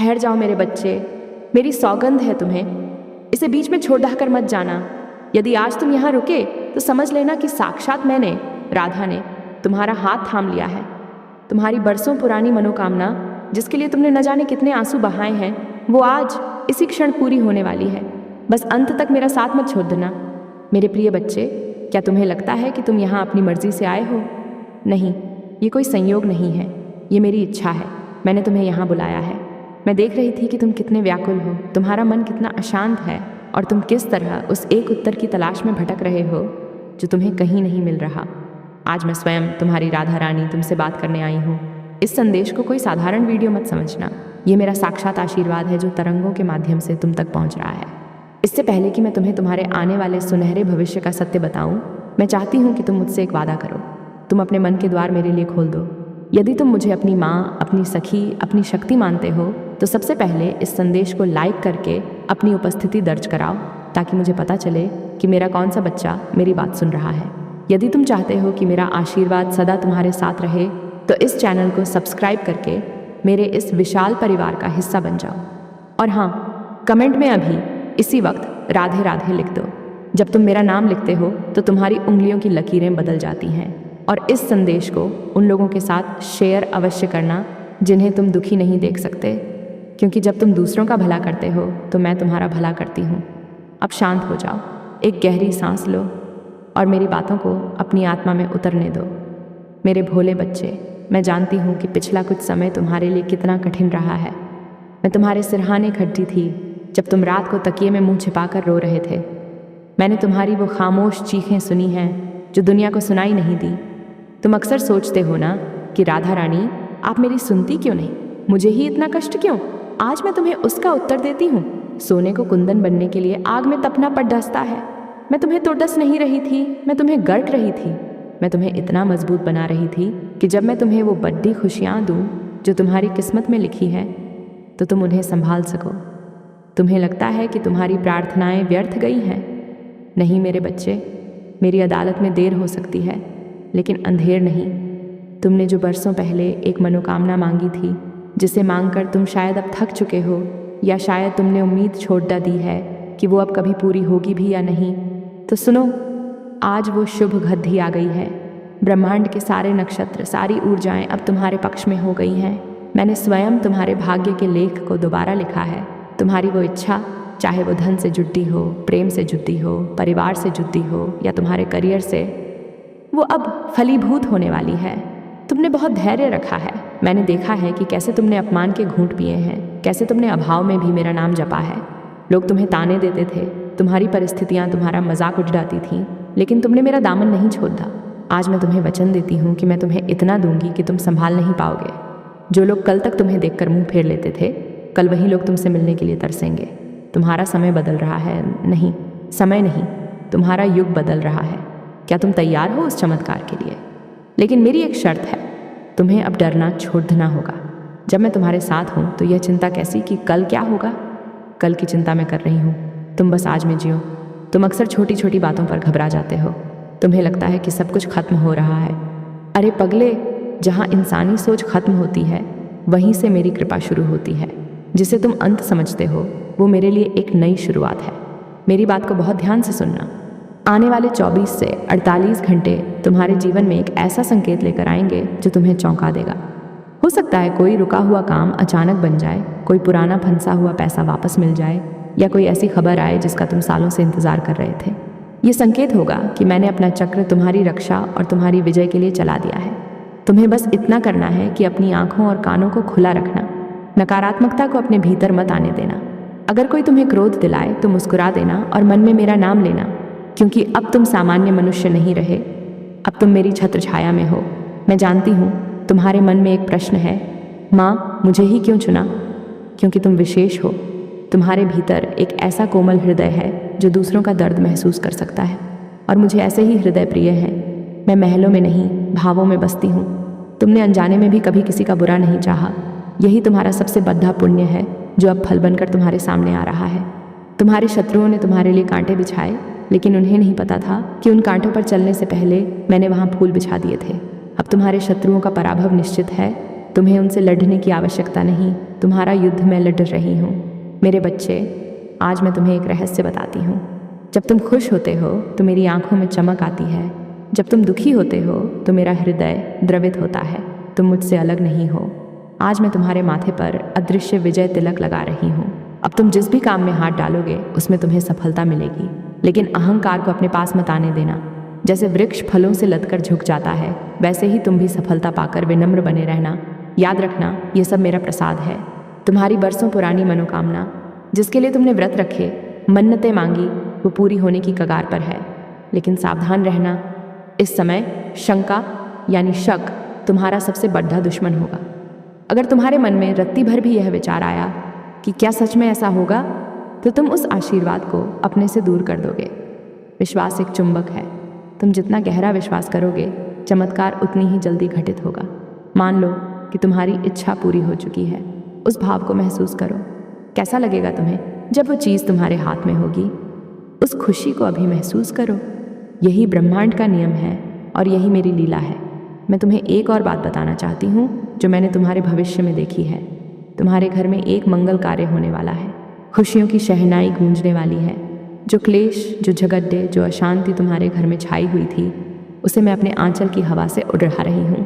ठहर जाओ मेरे बच्चे, मेरी सौगंध है तुम्हें, इसे बीच में छोड़ ढाकर मत जाना। यदि आज तुम यहाँ रुके तो समझ लेना कि साक्षात मैंने, राधा ने, तुम्हारा हाथ थाम लिया है। तुम्हारी बरसों पुरानी मनोकामना, जिसके लिए तुमने न जाने कितने आंसू बहाए हैं, वो आज इसी क्षण पूरी होने वाली है। बस अंत तक मेरा साथ मत छोड़ देना। मेरे प्रिय बच्चे, क्या तुम्हें लगता है कि तुम यहाँ अपनी मर्जी से आए हो? नहीं, ये कोई संयोग नहीं है, ये मेरी इच्छा है। मैंने तुम्हें यहाँ बुलाया है। मैं देख रही थी कि तुम कितने व्याकुल हो, तुम्हारा मन कितना अशांत है और तुम किस तरह उस एक उत्तर की तलाश में भटक रहे हो जो तुम्हें कहीं नहीं मिल रहा। आज मैं स्वयं तुम्हारी राधा रानी तुमसे बात करने आई हूँ। इस संदेश को कोई साधारण वीडियो मत समझना, ये मेरा साक्षात आशीर्वाद है जो तरंगों के माध्यम से तुम तक पहुँच रहा है। इससे पहले कि मैं तुम्हें तुम्हारे आने वाले सुनहरे भविष्य का सत्य बताऊँ, मैं चाहती हूँ कि तुम मुझसे एक वादा करो। तुम अपने मन के द्वार मेरे लिए खोल दो। यदि तुम मुझे अपनी माँ, अपनी सखी, अपनी शक्ति मानते हो तो सबसे पहले इस संदेश को लाइक करके अपनी उपस्थिति दर्ज कराओ, ताकि मुझे पता चले कि मेरा कौन सा बच्चा मेरी बात सुन रहा है। यदि तुम चाहते हो कि मेरा आशीर्वाद सदा तुम्हारे साथ रहे तो इस चैनल को सब्सक्राइब करके मेरे इस विशाल परिवार का हिस्सा बन जाओ। और हाँ, कमेंट में अभी इसी वक्त राधे राधे लिख दो। जब तुम मेरा नाम लिखते हो तो तुम्हारी उंगलियों की लकीरें बदल जाती हैं। और इस संदेश को उन लोगों के साथ शेयर अवश्य करना जिन्हें तुम दुखी नहीं देख सकते, क्योंकि जब तुम दूसरों का भला करते हो तो मैं तुम्हारा भला करती हूँ। अब शांत हो जाओ, एक गहरी सांस लो और मेरी बातों को अपनी आत्मा में उतरने दो। मेरे भोले बच्चे, मैं जानती हूँ कि पिछला कुछ समय तुम्हारे लिए कितना कठिन रहा है। मैं तुम्हारे सिरहाने खटती थी जब तुम रात को तकिए में मुंह छिपाकर रो रहे थे। मैंने तुम्हारी वो खामोश चीखें सुनी हैं जो दुनिया को सुनाई नहीं दी। तुम अक्सर सोचते हो ना कि राधा रानी, आप मेरी सुनती क्यों नहीं, मुझे ही इतना कष्ट क्यों? आज मैं तुम्हें उसका उत्तर देती हूँ। सोने को कुंदन बनने के लिए आग में तपना पड़ डसता है। मैं तुम्हें तो डस नहीं रही थी, मैं तुम्हें गढ़ रही थी। मैं तुम्हें इतना मजबूत बना रही थी कि जब मैं तुम्हें वो बड़ी खुशियाँ दूँ जो तुम्हारी किस्मत में लिखी है तो तुम उन्हें संभाल सको। तुम्हें लगता है कि तुम्हारी प्रार्थनाएं व्यर्थ गई हैं? नहीं मेरे बच्चे, मेरी अदालत में देर हो सकती है लेकिन अंधेर नहीं। तुमने जो बरसों पहले एक मनोकामना मांगी थी, जिसे मांगकर तुम शायद अब थक चुके हो, या शायद तुमने उम्मीद छोड़ दी है कि वो अब कभी पूरी होगी भी या नहीं, तो सुनो, आज वो शुभ घड़ी आ गई है। ब्रह्मांड के सारे नक्षत्र, सारी ऊर्जाएं अब तुम्हारे पक्ष में हो गई हैं। मैंने स्वयं तुम्हारे भाग्य के लेख को दोबारा लिखा है। तुम्हारी वो इच्छा, चाहे वो धन से जुड़ी हो, प्रेम से जुड़ी हो, परिवार से जुड़ी हो या तुम्हारे करियर से, वो अब फलीभूत होने वाली है। तुमने बहुत धैर्य रखा है। मैंने देखा है कि कैसे तुमने अपमान के घूंट पिए हैं, कैसे तुमने अभाव में भी मेरा नाम जपा है। लोग तुम्हें ताने देते थे, तुम्हारी परिस्थितियाँ तुम्हारा मजाक उड़ाती थीं, लेकिन तुमने मेरा दामन नहीं छोड़ा। आज मैं तुम्हें वचन देती हूँ कि मैं तुम्हें इतना दूंगी कि तुम संभाल नहीं पाओगे। जो लोग कल तक तुम्हें देखकर मुंह फेर लेते थे, कल वही लोग तुमसे मिलने के लिए तरसेंगे। तुम्हारा समय बदल रहा है, नहीं, समय नहीं, तुम्हारा युग बदल रहा है। क्या तुम तैयार हो उस चमत्कार के लिए? लेकिन मेरी एक शर्त है, तुम्हें अब डरना छोड़ देना होगा। जब मैं तुम्हारे साथ हूँ तो यह चिंता कैसी कि कल क्या होगा, कल की चिंता मैं कर रही हूँ। तुम बस आज में जियो। तुम अक्सर छोटी छोटी बातों पर घबरा जाते हो। तुम्हें लगता है कि सब कुछ खत्म हो रहा है। अरे पगले, जहाँ इंसानी सोच खत्म होती है वहीं से मेरी कृपा शुरू होती है। जिसे तुम अंत समझते हो वो मेरे लिए एक नई शुरुआत है। मेरी बात को बहुत ध्यान से सुनना। आने वाले 24 से 48 घंटे तुम्हारे जीवन में एक ऐसा संकेत लेकर आएंगे जो तुम्हें चौंका देगा। हो सकता है कोई रुका हुआ काम अचानक बन जाए, कोई पुराना फंसा हुआ पैसा वापस मिल जाए, या कोई ऐसी खबर आए जिसका तुम सालों से इंतजार कर रहे थे। ये संकेत होगा कि मैंने अपना चक्र तुम्हारी रक्षा और तुम्हारी विजय के लिए चला दिया है। तुम्हें बस इतना करना है कि अपनी आंखों और कानों को खुला रखना। नकारात्मकता को अपने भीतर मत आने देना। अगर कोई तुम्हें क्रोध दिलाए तो मुस्कुरा देना और मन में मेरा नाम लेना, क्योंकि अब तुम सामान्य मनुष्य नहीं रहे, अब तुम मेरी छत्र छाया में हो। मैं जानती हूँ तुम्हारे मन में एक प्रश्न है, माँ मुझे ही क्यों चुना? क्योंकि तुम विशेष हो। तुम्हारे भीतर एक ऐसा कोमल हृदय है जो दूसरों का दर्द महसूस कर सकता है, और मुझे ऐसे ही हृदय प्रिय हैं। मैं महलों में नहीं, भावों में बसती हूँ। तुमने अनजाने में भी कभी किसी का बुरा नहीं चाहा। यही तुम्हारा सबसे बद्धा पुण्य है जो अब फल बनकर तुम्हारे सामने आ रहा है। तुम्हारे शत्रुओं ने तुम्हारे लिए कांटे बिछाए, लेकिन उन्हें नहीं पता था कि उन कांटों पर चलने से पहले मैंने वहाँ फूल बिछा दिए थे। अब तुम्हारे शत्रुओं का पराभव निश्चित है, तुम्हें उनसे लड़ने की आवश्यकता नहीं, तुम्हारा युद्ध मैं लड़ रही हूँ। मेरे बच्चे, आज मैं तुम्हें एक रहस्य बताती हूँ। जब तुम खुश होते हो तो मेरी आंखों में चमक आती है, जब तुम दुखी होते हो तो मेरा हृदय द्रवित होता है। तुम मुझसे अलग नहीं हो। आज मैं तुम्हारे माथे पर अदृश्य विजय तिलक लगा रही हूँ। अब तुम जिस भी काम में हाथ डालोगे उसमें तुम्हें सफलता मिलेगी, लेकिन अहंकार को अपने पास मत आने देना। जैसे वृक्ष फलों से लदकर झुक जाता है, वैसे ही तुम भी सफलता पाकर विनम्र बने रहना। याद रखना, ये सब मेरा प्रसाद है। तुम्हारी बरसों पुरानी मनोकामना, जिसके लिए तुमने व्रत रखे, मन्नतें मांगी, वो पूरी होने की कगार पर है। लेकिन सावधान रहना, इस समय शंका यानी शक तुम्हारा सबसे बड़ा दुश्मन होगा। अगर तुम्हारे मन में रत्ती भर भी यह विचार आया कि क्या सच में ऐसा होगा, तो तुम उस आशीर्वाद को अपने से दूर कर दोगे। विश्वास एक चुंबक है। तुम जितना गहरा विश्वास करोगे, चमत्कार उतनी ही जल्दी घटित होगा। मान लो कि तुम्हारी इच्छा पूरी हो चुकी है। उस भाव को महसूस करो। कैसा लगेगा तुम्हें जब वो चीज़ तुम्हारे हाथ में होगी? उस खुशी को अभी महसूस करो। यही ब्रह्मांड का नियम है और यही मेरी लीला है। मैं तुम्हें एक और बात बताना चाहती हूँ जो मैंने तुम्हारे भविष्य में देखी है। तुम्हारे घर में एक मंगल कार्य होने वाला है। खुशियों की शहनाई गूंजने वाली है। जो क्लेश, जो झगड़े, जो अशांति तुम्हारे घर में छाई हुई थी, उसे मैं अपने आंचल की हवा से उड़ा रही हूँ।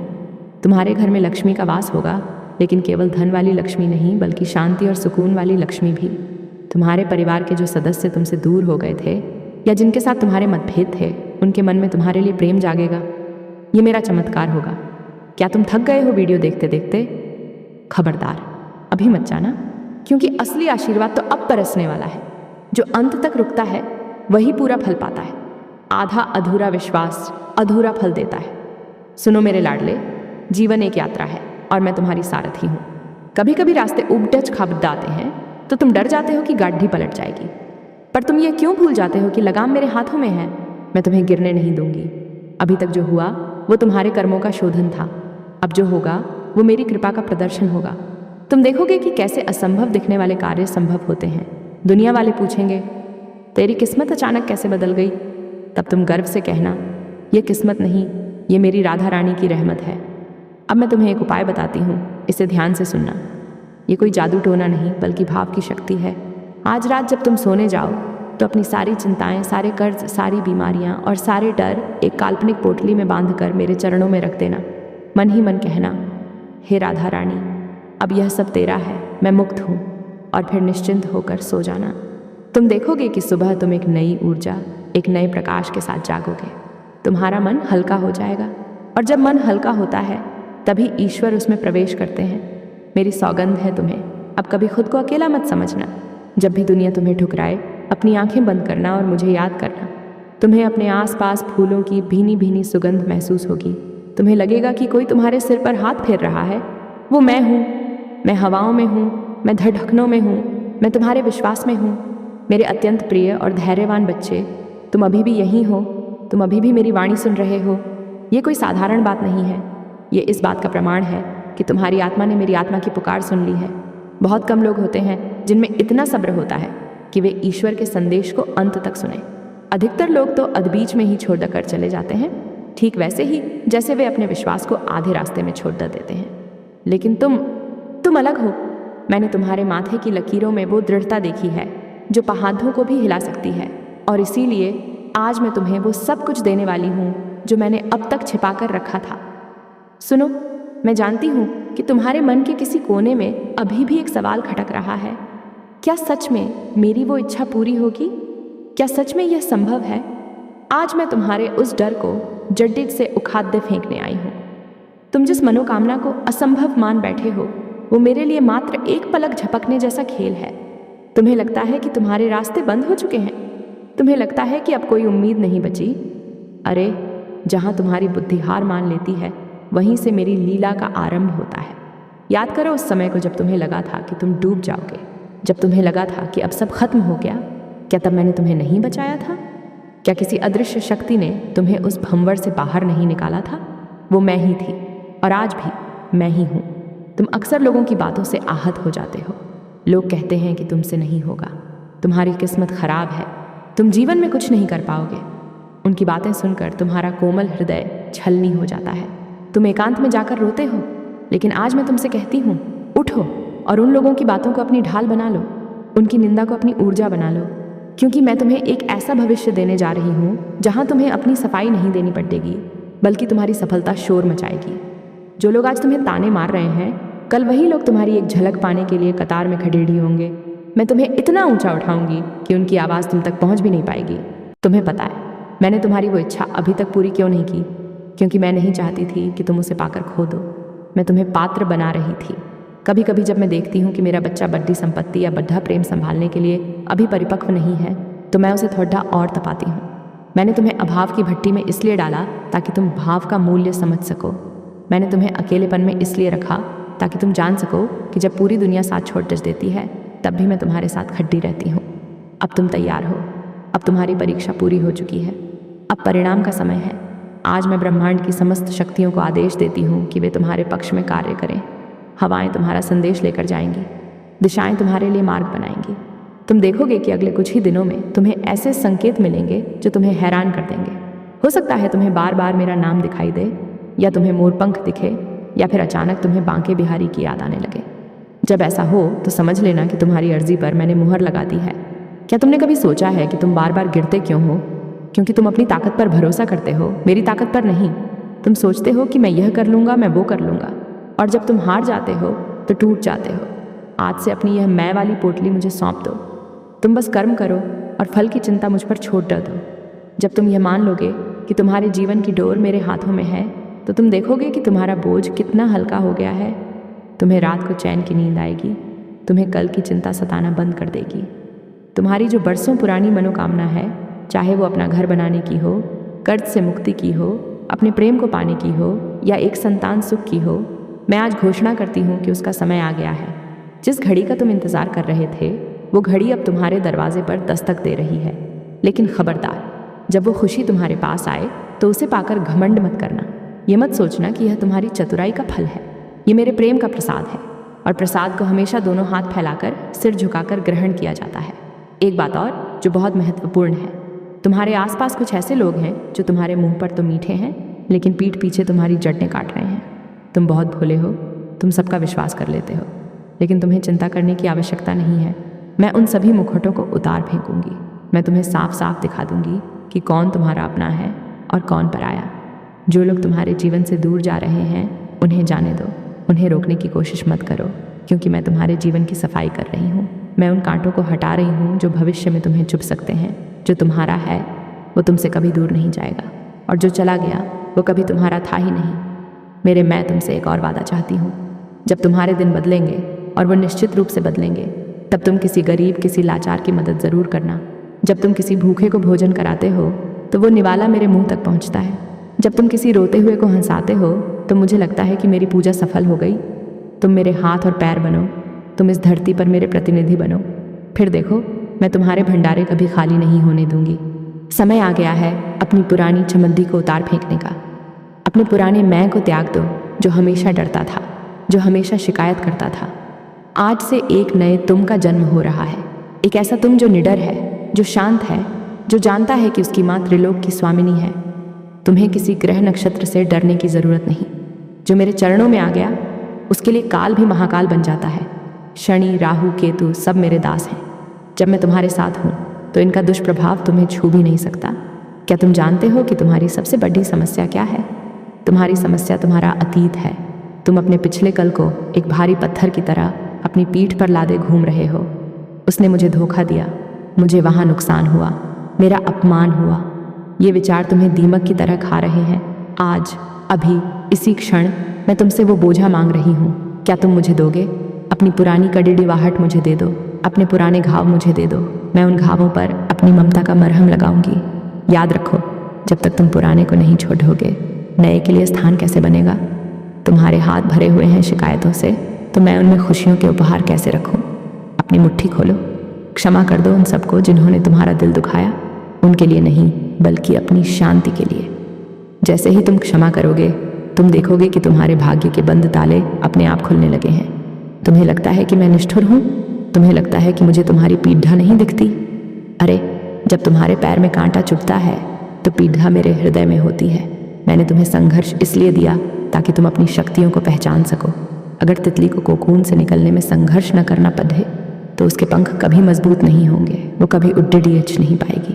तुम्हारे घर में लक्ष्मी का वास होगा, लेकिन केवल धन वाली लक्ष्मी नहीं, बल्कि शांति और सुकून वाली लक्ष्मी भी। तुम्हारे परिवार के जो सदस्य तुमसे दूर हो गए थे या जिनके साथ तुम्हारे मतभेद थे, उनके मन में तुम्हारे लिए प्रेम जागेगा। ये मेरा चमत्कार होगा। क्या तुम थक गए हो वीडियो देखते देखते? खबरदार, अभी मत जाना, क्योंकि असली आशीर्वाद तो अब बरसने वाला है। जो अंत तक रुकता है वही पूरा फल पाता है। आधा अधूरा विश्वास अधूरा फल देता है। सुनो मेरे लाडले, जीवन एक यात्रा है और मैं तुम्हारी सारथी हूँ। कभी कभी रास्ते उबटच खाबड़ाते हैं तो तुम डर जाते हो कि गाड़ी पलट जाएगी, पर तुम ये क्यों भूल जाते हो कि लगाम मेरे हाथों में है। मैं तुम्हें गिरने नहीं दूंगी। अभी तक जो हुआ वो तुम्हारे कर्मों का शोधन था। अब जो होगा वो मेरी कृपा का प्रदर्शन होगा। तुम देखोगे कि कैसे असंभव दिखने वाले कार्य संभव होते हैं। दुनिया वाले पूछेंगे, तेरी किस्मत अचानक कैसे बदल गई? तब तुम गर्व से कहना, ये किस्मत नहीं, ये मेरी राधा रानी की रहमत है। अब मैं तुम्हें एक उपाय बताती हूँ, इसे ध्यान से सुनना। ये कोई जादू टोना नहीं, बल्कि भाव की शक्ति है। आज रात जब तुम सोने जाओ तो अपनी सारी चिंताएं, सारे कर्ज, सारी बीमारियां और सारे डर एक काल्पनिक पोटली में बांधकर मेरे चरणों में रख देना। मन ही मन कहना, हे राधा रानी, अब यह सब तेरा है, मैं मुक्त हूँ। और फिर निश्चिंत होकर सो जाना। तुम देखोगे कि सुबह तुम एक नई ऊर्जा, एक नए प्रकाश के साथ जागोगे। तुम्हारा मन हल्का हो जाएगा, और जब मन हल्का होता है तभी ईश्वर उसमें प्रवेश करते हैं। मेरी सौगंध है तुम्हें, अब कभी खुद को अकेला मत समझना। जब भी दुनिया तुम्हें ठुकराए, अपनी आंखें बंद करना और मुझे याद करना। तुम्हें अपने आसपास फूलों की भीनी भीनी सुगंध महसूस होगी। तुम्हें लगेगा कि कोई तुम्हारे सिर पर हाथ फेर रहा है। वो मैं हूँ। मैं हवाओं में हूँ, मैं धड़कनों में हूँ, मैं तुम्हारे विश्वास में हूँ। मेरे अत्यंत प्रिय और धैर्यवान बच्चे, तुम अभी भी यहीं हो। तुम अभी भी मेरी वाणी सुन रहे हो। ये कोई साधारण बात नहीं है। ये इस बात का प्रमाण है कि तुम्हारी आत्मा ने मेरी आत्मा की पुकार सुन ली है। बहुत कम लोग होते हैं जिनमें इतना सब्र होता है कि वे ईश्वर के संदेश को अंत तक सुने। अधिकतर लोग तो अधबीच में ही छोड़ कर चले जाते हैं, ठीक वैसे ही जैसे वे अपने विश्वास को आधे रास्ते में छोड़ देते हैं। लेकिन तुम अलग हो। मैंने तुम्हारे माथे की लकीरों में वो दृढ़ता देखी है जो पहाड़ों को भी हिला सकती है, और इसीलिए आज मैं तुम्हें वो सब कुछ देने वाली हूँ जो मैंने अब तक छिपा कर रखा था। सुनो, मैं जानती हूँ कि तुम्हारे मन के किसी कोने में अभी भी एक सवाल खटक रहा है। क्या सच में मेरी वो इच्छा पूरी होगी? क्या सच में यह संभव है? आज मैं तुम्हारे उस डर को जड़ीट से उखाड़ दे फेंकने आई हूँ। तुम जिस मनोकामना को असंभव मान बैठे हो, वो मेरे लिए मात्र एक पलक झपकने जैसा खेल है। तुम्हें लगता है कि तुम्हारे रास्ते बंद हो चुके हैं। तुम्हें लगता है कि अब कोई उम्मीद नहीं बची। अरे, जहाँ तुम्हारी बुद्धि हार मान लेती है, वहीं से मेरी लीला का आरंभ होता है। याद करो उस समय को जब तुम्हें लगा था कि तुम डूब जाओगे, जब तुम्हें लगा था कि अब सब खत्म हो गया। क्या तब मैंने तुम्हें नहीं बचाया था? क्या किसी अदृश्य शक्ति ने तुम्हें उस भंवर से बाहर नहीं निकाला था? वो मैं ही थी, और आज भी मैं ही हूँ। तुम अक्सर लोगों की बातों से आहत हो जाते हो। लोग कहते हैं कि तुमसे नहीं होगा, तुम्हारी किस्मत खराब है, तुम जीवन में कुछ नहीं कर पाओगे। उनकी बातें सुनकर तुम्हारा कोमल हृदय छलनी हो जाता है। तुम एकांत में जाकर रोते हो, लेकिन आज मैं तुमसे कहती हूँ, उठो और उन लोगों की बातों को अपनी ढाल बना लो, उनकी निंदा को अपनी ऊर्जा बना लो, क्योंकि मैं तुम्हें एक ऐसा भविष्य देने जा रही हूँ जहाँ तुम्हें अपनी सफाई नहीं देनी पड़ेगी, बल्कि तुम्हारी सफलता शोर मचाएगी। जो लोग आज तुम्हें ताने मार रहे हैं, कल वही लोग तुम्हारी एक झलक पाने के लिए कतार में खड़े होंगे। मैं तुम्हें इतना ऊंचा उठाऊंगी कि उनकी आवाज़ तुम तक पहुंच भी नहीं पाएगी। तुम्हें पता है मैंने तुम्हारी वो इच्छा अभी तक पूरी क्यों नहीं की? क्योंकि मैं नहीं चाहती थी कि तुम उसे पाकर खो दो। मैं तुम्हें पात्र बना रही थी। कभी कभी जब मैं देखती हूँ कि मेरा बच्चा बड्डी संपत्ति या बड्ढा प्रेम संभालने के लिए अभी परिपक्व नहीं है, तो मैं उसे थोड़ा और तपाती हूँ। मैंने तुम्हें अभाव की भट्टी में इसलिए डाला ताकि तुम भाव का मूल्य समझ सको। मैंने तुम्हें अकेलेपन में इसलिए रखा ताकि तुम जान सको कि जब पूरी दुनिया साथ छोड़ देती है, तब भी मैं तुम्हारे साथ खड़ी रहती हूँ। अब तुम तैयार हो। अब तुम्हारी परीक्षा पूरी हो चुकी है। अब परिणाम का समय है। आज मैं ब्रह्मांड की समस्त शक्तियों को आदेश देती हूँ कि वे तुम्हारे पक्ष में कार्य करें। हवाएं तुम्हारा संदेश लेकर जाएंगी, दिशाएं तुम्हारे लिए मार्ग बनाएंगी। तुम देखोगे कि अगले कुछ ही दिनों में तुम्हें ऐसे संकेत मिलेंगे जो तुम्हें हैरान कर देंगे। हो सकता है तुम्हें बार बार मेरा नाम दिखाई दे, या तुम्हें मोरपंख दिखे, या फिर अचानक तुम्हें बांके बिहारी की याद आने लगे। जब ऐसा हो तो समझ लेना कि तुम्हारी अर्जी पर मैंने मुहर लगा दी है। क्या तुमने कभी सोचा है कि तुम बार बार गिरते क्यों हो? क्योंकि तुम अपनी ताकत पर भरोसा करते हो, मेरी ताकत पर नहीं। तुम सोचते हो कि मैं यह कर लूँगा, मैं वो कर लूँगा, और जब तुम हार जाते हो तो टूट जाते हो। आज से अपनी यह मैं वाली पोटली मुझे सौंप दो। तुम बस कर्म करो और फल की चिंता मुझ पर छोड़ दो। जब तुम यह मान लोगे कि तुम्हारे जीवन की डोर मेरे हाथों में है, तो तुम देखोगे कि तुम्हारा बोझ कितना हल्का हो गया है। तुम्हें रात को चैन की नींद आएगी। तुम्हें कल की चिंता सताना बंद कर देगी। तुम्हारी जो बरसों पुरानी मनोकामना है, चाहे वो अपना घर बनाने की हो, कर्ज से मुक्ति की हो, अपने प्रेम को पाने की हो, या एक संतान सुख की हो, मैं आज घोषणा करती हूँ कि उसका समय आ गया है। जिस घड़ी का तुम इंतज़ार कर रहे थे, वो घड़ी अब तुम्हारे दरवाजे पर दस्तक दे रही है। लेकिन खबरदार, जब वो खुशी तुम्हारे पास आए तो उसे पाकर घमंड मत करना। ये मत सोचना कि यह तुम्हारी चतुराई का फल है। ये मेरे प्रेम का प्रसाद है, और प्रसाद को हमेशा दोनों हाथ फैलाकर सिर झुकाकर ग्रहण किया जाता है। एक बात और जो बहुत महत्वपूर्ण है, तुम्हारे आसपास कुछ ऐसे लोग हैं जो तुम्हारे मुंह पर तो मीठे हैं, लेकिन पीठ पीछे तुम्हारी जड़ें काट रहे हैं। तुम बहुत भोले हो, तुम सबका विश्वास कर लेते हो, लेकिन तुम्हें चिंता करने की आवश्यकता नहीं है। मैं उन सभी मुखौटों को उतार फेंकूंगी। मैं तुम्हें साफ साफ दिखा दूंगी कि कौन तुम्हारा अपना है और कौन पराया। जो लोग तुम्हारे जीवन से दूर जा रहे हैं, उन्हें जाने दो। उन्हें रोकने की कोशिश मत करो, क्योंकि मैं तुम्हारे जीवन की सफाई कर रही हूँ। मैं उन कांटों को हटा रही हूँ जो भविष्य में तुम्हें चुभ सकते हैं। जो तुम्हारा है वो तुमसे कभी दूर नहीं जाएगा, और जो चला गया वो कभी तुम्हारा था ही नहीं। मेरे मैं तुमसे एक और वादा चाहती हूँ। जब तुम्हारे दिन बदलेंगे, और वो निश्चित रूप से बदलेंगे, तब तुम किसी गरीब, किसी लाचार की मदद ज़रूर करना। जब तुम किसी भूखे को भोजन कराते हो तो वो निवाला मेरे मुंह तक पहुँचता है। जब तुम किसी रोते हुए को हंसाते हो तो मुझे लगता है कि मेरी पूजा सफल हो गई। तुम मेरे हाथ और पैर बनो। तुम इस धरती पर मेरे प्रतिनिधि बनो। फिर देखो, मैं तुम्हारे भंडारे कभी खाली नहीं होने दूंगी। समय आ गया है अपनी पुरानी चमद्दी को उतार फेंकने का। अपने पुराने मैं को त्याग दो, जो हमेशा डरता था, जो हमेशा शिकायत करता था। आज से एक नए तुम का जन्म हो रहा है। एक ऐसा तुम जो निडर है, जो शांत है, जो जानता है कि उसकी माँ त्रिलोक की स्वामिनी है। तुम्हें किसी ग्रह नक्षत्र से डरने की ज़रूरत नहीं। जो मेरे चरणों में आ गया, उसके लिए काल भी महाकाल बन जाता है। शनि, राहु, केतु सब मेरे दास हैं। जब मैं तुम्हारे साथ हूँ तो इनका दुष्प्रभाव तुम्हें छू भी नहीं सकता। क्या तुम जानते हो कि तुम्हारी सबसे बड़ी समस्या क्या है? तुम्हारी समस्या तुम्हारा अतीत है। तुम अपने पिछले कल को एक भारी पत्थर की तरह अपनी पीठ पर लादे घूम रहे हो। उसने मुझे धोखा दिया, मुझे वहाँ नुकसान हुआ, मेरा अपमान हुआ। ये विचार तुम्हें दीमक की तरह खा रहे हैं। आज, अभी, इसी क्षण मैं तुमसे वो बोझा मांग रही हूँ। क्या तुम मुझे दोगे? अपनी पुरानी कड़ीवाहट मुझे दे दो। अपने पुराने घाव मुझे दे दो। मैं उन घावों पर अपनी ममता का मरहम लगाऊंगी। याद रखो, जब तक तुम पुराने को नहीं छोड़ोगे, नए के लिए स्थान कैसे बनेगा? तुम्हारे हाथ भरे हुए हैं शिकायतों से, तो मैं उनमें खुशियों के उपहार कैसे रखूं? अपनी मुट्ठी खोलो। क्षमा कर दो उन सबको जिन्होंने तुम्हारा दिल दुखाया। उनके लिए नहीं, बल्कि अपनी शांति के लिए। जैसे ही तुम क्षमा करोगे, तुम देखोगे कि तुम्हारे भाग्य के बंद ताले अपने आप खुलने लगे हैं। तुम्हें लगता है कि मैं निष्ठुर हूँ? तुम्हें लगता है कि मुझे तुम्हारी पीढ़ा नहीं दिखती? अरे, जब तुम्हारे पैर में कांटा चुभता है तो पीढ़ा मेरे हृदय में होती है। मैंने तुम्हें संघर्ष इसलिए दिया ताकि तुम अपनी शक्तियों को पहचान सको। अगर तितली को कोकून से निकलने में संघर्ष न करना पड़े तो उसके पंख कभी मजबूत नहीं होंगे, वो कभी उड्डीयच नहीं पाएगी।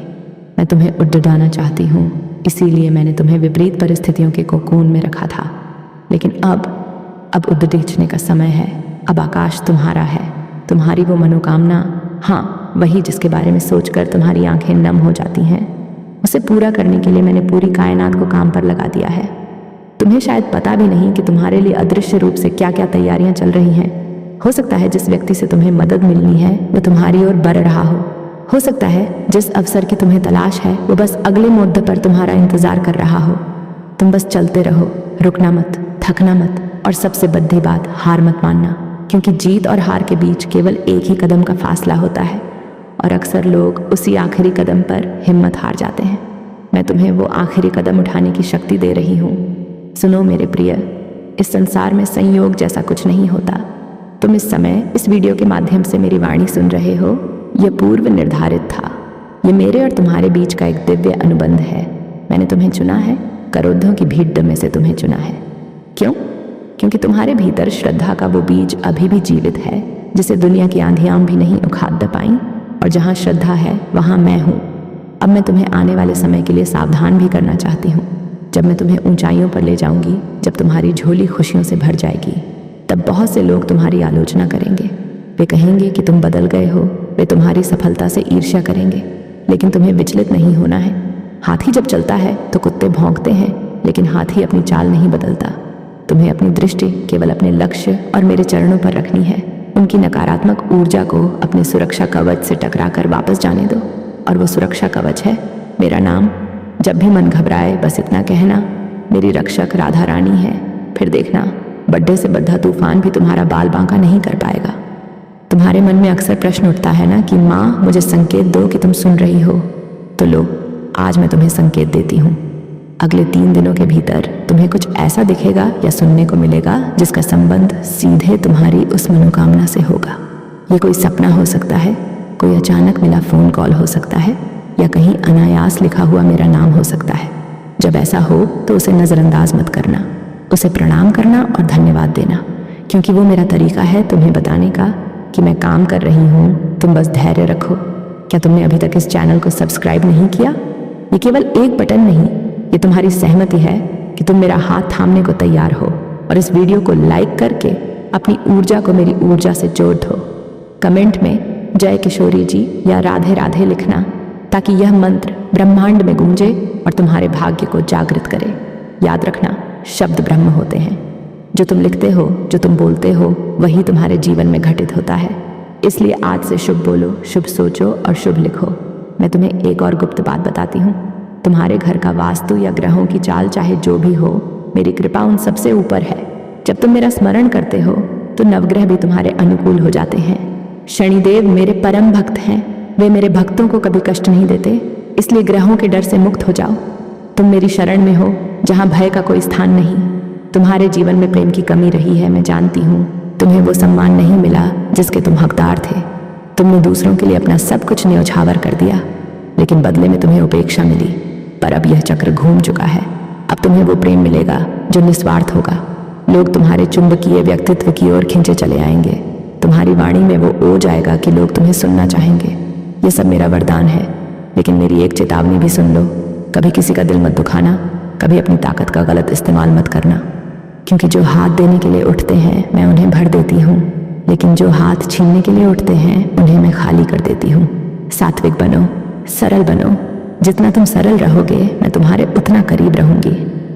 मैं तुम्हें उड्डाना चाहती हूँ, इसीलिए मैंने तुम्हें विपरीत परिस्थितियों के कोकून में रखा था। लेकिन अब उड्डीचने का समय है। अब आकाश तुम्हारा है, तुम्हारी वो मनोकामना, हाँ वही जिसके बारे में सोचकर तुम्हारी आंखें नम हो जाती हैं, उसे पूरा करने के लिए मैंने पूरी कायनात को काम पर लगा दिया है। तुम्हें शायद पता भी नहीं कि तुम्हारे लिए अदृश्य रूप से क्या क्या तैयारियां चल रही हैं। हो सकता है जिस व्यक्ति से तुम्हें मदद मिलनी है वो तुम्हारी ओर बढ़ रहा हो सकता है जिस अवसर की तुम्हें तलाश है वो बस अगले मुद्दे पर तुम्हारा इंतजार कर रहा हो। तुम बस चलते रहो, रुकना मत, थकना मत, और सबसे बड़ी बात, हार मत मानना, क्योंकि जीत और हार के बीच केवल एक ही कदम का फासला होता है और अक्सर लोग उसी आखिरी कदम पर हिम्मत हार जाते हैं। मैं तुम्हें वो आखिरी कदम उठाने की शक्ति दे रही हूँ। सुनो मेरे प्रिय, इस संसार में संयोग जैसा कुछ नहीं होता। तुम इस समय इस वीडियो के माध्यम से मेरी वाणी सुन रहे हो, यह पूर्व निर्धारित था। ये मेरे और तुम्हारे बीच का एक दिव्य अनुबंध है। मैंने तुम्हें चुना है, करोड़ों की भीड़ में से तुम्हें चुना है। क्यों? क्योंकि तुम्हारे भीतर श्रद्धा का वो बीज अभी भी जीवित है, जिसे दुनिया की आंधियां भी नहीं उखाड़ पाईं, और जहाँ श्रद्धा है वहाँ मैं हूँ। अब मैं तुम्हें आने वाले समय के लिए सावधान भी करना चाहती हूँ। जब मैं तुम्हें ऊंचाइयों पर ले जाऊंगी, जब तुम्हारी झोली खुशियों से भर जाएगी, तब बहुत से लोग तुम्हारी आलोचना करेंगे। वे कहेंगे कि तुम बदल गए हो, वे तुम्हारी सफलता से ईर्ष्या करेंगे, लेकिन तुम्हें विचलित नहीं होना है। हाथी जब चलता है तो कुत्ते भौंकते हैं, लेकिन हाथी अपनी चाल नहीं बदलता। तुम्हें अपनी दृष्टि केवल अपने लक्ष्य और मेरे चरणों पर रखनी है। उनकी नकारात्मक ऊर्जा को अपने सुरक्षा कवच से टकराकर वापस जाने दो, और वो सुरक्षा कवच है मेरा नाम। जब भी मन घबराए बस इतना कहना, मेरी रक्षक राधा रानी है। फिर देखना, बड्ढे से बड्ढा तूफान भी तुम्हारा बाल बांका नहीं कर पाएगा। तुम्हारे मन में अक्सर प्रश्न उठता है ना कि माँ मुझे संकेत दो कि तुम सुन रही हो। तो लो, आज मैं तुम्हें संकेत देती हूँ। अगले 3 दिनों के भीतर तुम्हें कुछ ऐसा दिखेगा या सुनने को मिलेगा जिसका संबंध सीधे तुम्हारी उस मनोकामना से होगा। ये कोई सपना हो सकता है, कोई अचानक मिला फ़ोन कॉल हो सकता है, या कहीं अनायास लिखा हुआ मेरा नाम हो सकता है। जब ऐसा हो तो उसे नज़रअंदाज मत करना, उसे प्रणाम करना और धन्यवाद देना, क्योंकि वो मेरा तरीका है तुम्हें बताने का कि मैं काम कर रही हूँ। तुम बस धैर्य रखो। क्या तुमने अभी तक इस चैनल को सब्सक्राइब नहीं किया? ये केवल एक बटन नहीं, ये तुम्हारी सहमति है कि तुम मेरा हाथ थामने को तैयार हो, और इस वीडियो को लाइक करके अपनी ऊर्जा को मेरी ऊर्जा से जोड़ दो। कमेंट में जय किशोरी जी या राधे राधे लिखना, ताकि यह मंत्र ब्रह्मांड में गूंजे और तुम्हारे भाग्य को जागृत करे। याद रखना, शब्द ब्रह्म होते हैं। जो तुम लिखते हो, जो तुम बोलते हो, वही तुम्हारे जीवन में घटित होता है। इसलिए आज से शुभ बोलो, शुभ सोचो और शुभ लिखो। मैं तुम्हें एक और गुप्त बात बताती हूँ। तुम्हारे घर का वास्तु या ग्रहों की चाल चाहे जो भी हो, मेरी कृपा उन सबसे ऊपर है। जब तुम मेरा स्मरण करते हो तो नवग्रह भी तुम्हारे अनुकूल हो जाते हैं। शनिदेव मेरे परम भक्त हैं, वे मेरे भक्तों को कभी कष्ट नहीं देते, इसलिए ग्रहों के डर से मुक्त हो जाओ। तुम मेरी शरण में हो, जहाँ भय का कोई स्थान नहीं। तुम्हारे जीवन में प्रेम की कमी रही है, मैं जानती हूँ। तुम्हें वो सम्मान नहीं मिला जिसके तुम हकदार थे। तुमने दूसरों के लिए अपना सब कुछ न्यौछावर कर दिया, लेकिन बदले में तुम्हें उपेक्षा मिली। पर अब यह चक्र घूम चुका है। अब तुम्हें वो प्रेम मिलेगा जो निस्वार्थ होगा। लोग तुम्हारे चुंबकीय व्यक्तित्व की ओर खींचे चले आएंगे। तुम्हारी वाणी में वो ओज आएगा कि लोग तुम्हें सुनना चाहेंगे। ये सब मेरा वरदान है, लेकिन मेरी एक चेतावनी भी सुन लो। कभी किसी का दिल मत दुखाना, कभी अपनी ताकत का गलत इस्तेमाल मत करना, क्योंकि जो हाथ देने के लिए उठते हैं मैं उन्हें भर देती हूँ, लेकिन जो हाथ छीनने के लिए उठते हैं उन्हें मैं खाली कर देती हूँ। सात्विक बनो, सरल बनो। जितना तुम सरल रहोगे मैं तुम्हारे उतना करीब रहूंगी।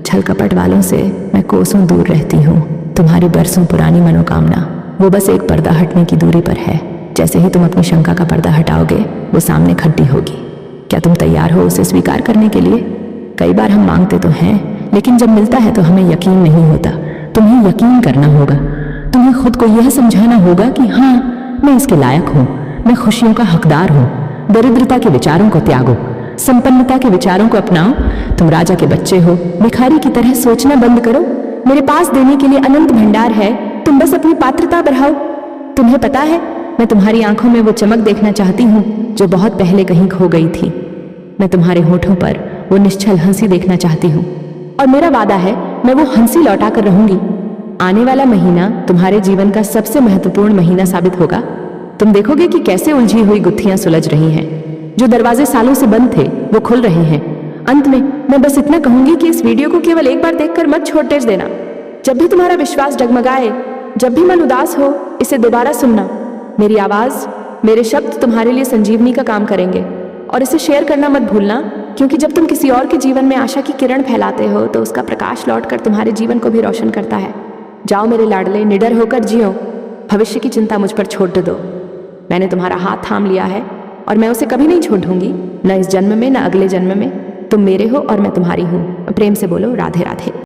छल कपट वालों से मैं कोसों दूर रहती हूँ। तुम्हारी बरसों पुरानी मनोकामना वो बस एक पर्दा हटने की दूरी पर है। जैसे ही तुम अपनी शंका का पर्दा हटाओगे वो सामने खड़ी होगी। क्या तुम तैयार हो उसे स्वीकार करने के लिए? कई बार हम मांगते तो हैं, लेकिन जब मिलता है तो हमें यकीन नहीं होता। तुम्हें यकीन करना होगा। तुम्हें खुद को यह समझाना होगा कि हाँ, मैं इसके लायक हूँ, मैं खुशियों का हकदार हूँ। दरिद्रता के विचारों को त्यागो, संपन्नता के विचारों को अपनाओ। तुम राजा के बच्चे हो, भिखारी की तरह सोचना बंद करो। मेरे पास देने के लिए अनंत भंडार है, तुम बस अपनी पात्रता बढ़ाओ। तुम्हें पता है, मैं तुम्हारी आंखों में वो चमक देखना चाहती हूँ जो बहुत पहले कहीं खो गई थी। मैं तुम्हारे होठों पर वो निश्चल हंसी देखना चाहती हूँ, और मेरा वादा है मैं वो हंसी लौटा कर रहूंगी। आने वाला महीना तुम्हारे जीवन का सबसे महत्वपूर्ण महीना साबित होगा। तुम देखोगे कि कैसे उलझी हुई गुत्थियां सुलझ रही हैं। जो दरवाजे सालों से बंद थे वो खुल रहे हैं। अंत में मैं बस इतना कहूंगी कि इस वीडियो को केवल एक बार देखकर मत छोड़ देना। जब भी तुम्हारा विश्वास डगमगाए, जब भी मन उदास हो, इसे दोबारा सुनना। मेरी आवाज, मेरे शब्द तुम्हारे लिए संजीवनी का काम करेंगे। और इसे शेयर करना मत भूलना, क्योंकि जब तुम किसी और के जीवन में आशा की किरण फैलाते हो तो उसका प्रकाश लौटकर तुम्हारे जीवन को भी रोशन करता है। जाओ मेरे लाडले, निडर होकर जियो। भविष्य की चिंता मुझ पर छोड़ दो। मैंने तुम्हारा हाथ थाम लिया है और मैं उसे कभी नहीं छोड़ूंगी, न इस जन्म में न अगले जन्म में। तुम मेरे हो और मैं तुम्हारी हूँ। प्रेम से बोलो राधे राधे।